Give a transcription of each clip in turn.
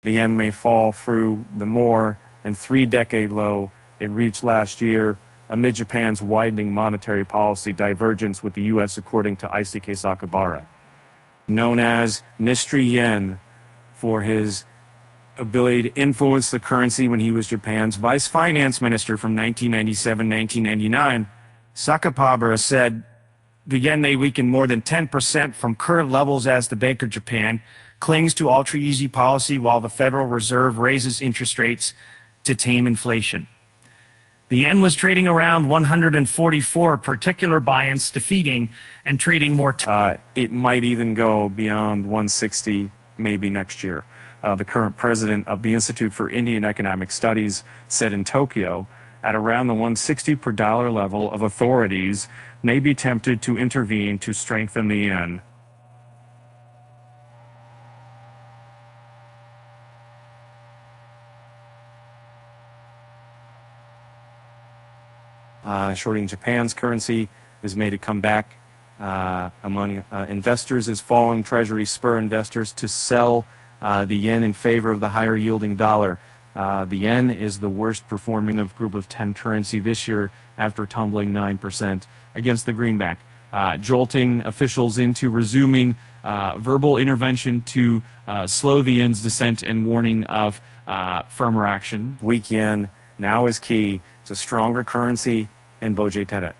The yen may fall through the more than three-decade low it reached last year amid Japan's widening monetary policy divergence with the U.S., according to Eisuke Sakakibara, known as Mystery Yen for his ability to influence the currency when he was Japan's vice finance minister from 1997-1999. Sakakibara said the yen may weaken more than 10% from current levels as the Bank of Japan clings to ultra-easy policy while the Federal Reserve raises interest rates to tame inflation. The yen was trading around 144, particular buy-ins defeating and trading more. It might even go beyond 160 maybe next year. The current president of the Institute for Indian Economic Studies said in Tokyo, at around the 160 per dollar level of authorities may be tempted to intervene to strengthen the yen. Shorting Japan's currency has made a comeback among investors as falling treasuries spur investors to sell the yen in favor of the higher yielding dollar. The yen is the worst performing of group of 10 currency this year after tumbling 9% against the greenback, jolting officials into resuming verbal intervention to slow the yen's descent and warning of firmer action. Weak yen now is key to stronger currency and Boje Tere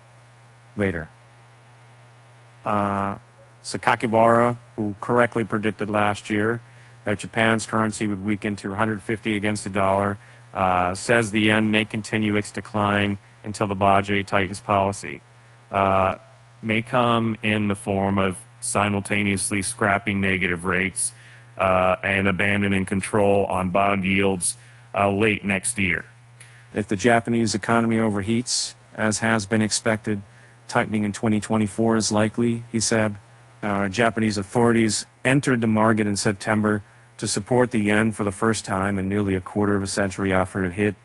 later. Sakakibara, who correctly predicted last year that Japan's currency would weaken to 150 against the dollar, says the yen may continue its decline until the Boje tightens policy. May come in the form of simultaneously scrapping negative rates and abandoning control on bond yields late next year. If the Japanese economy overheats, as has been expected, tightening in 2024 is likely, he said. Japanese authorities entered the market in September to support the yen for the first time in nearly a quarter of a century after it hit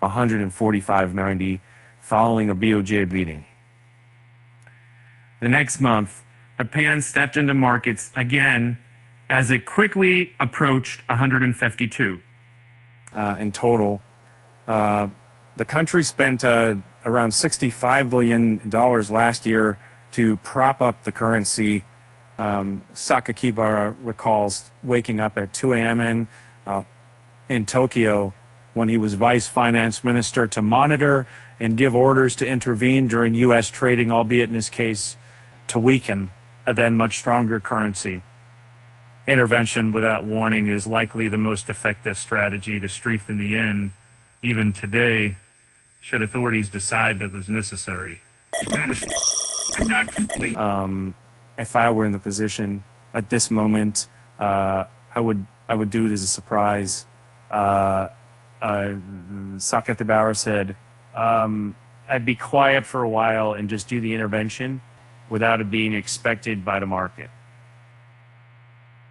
145.90 following a BOJ beating. The next month, Japan stepped into markets again as it quickly approached 152. In total, the country spent around $65 billion last year to prop up the currency. Sakakibara recalls waking up at 2 a.m. in Tokyo when he was vice finance minister to monitor and give orders to intervene during U.S. trading, albeit in his case to weaken a then much stronger currency. Intervention without warning is likely the most effective strategy to strengthen the yen, even today, should authorities decide that it's necessary. If I were in the position at this moment, I would do it as a surprise. Sakakibara said, I'd be quiet for a while and just do the intervention without it being expected by the market.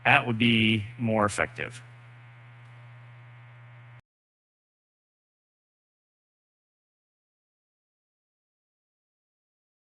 That would be more effective.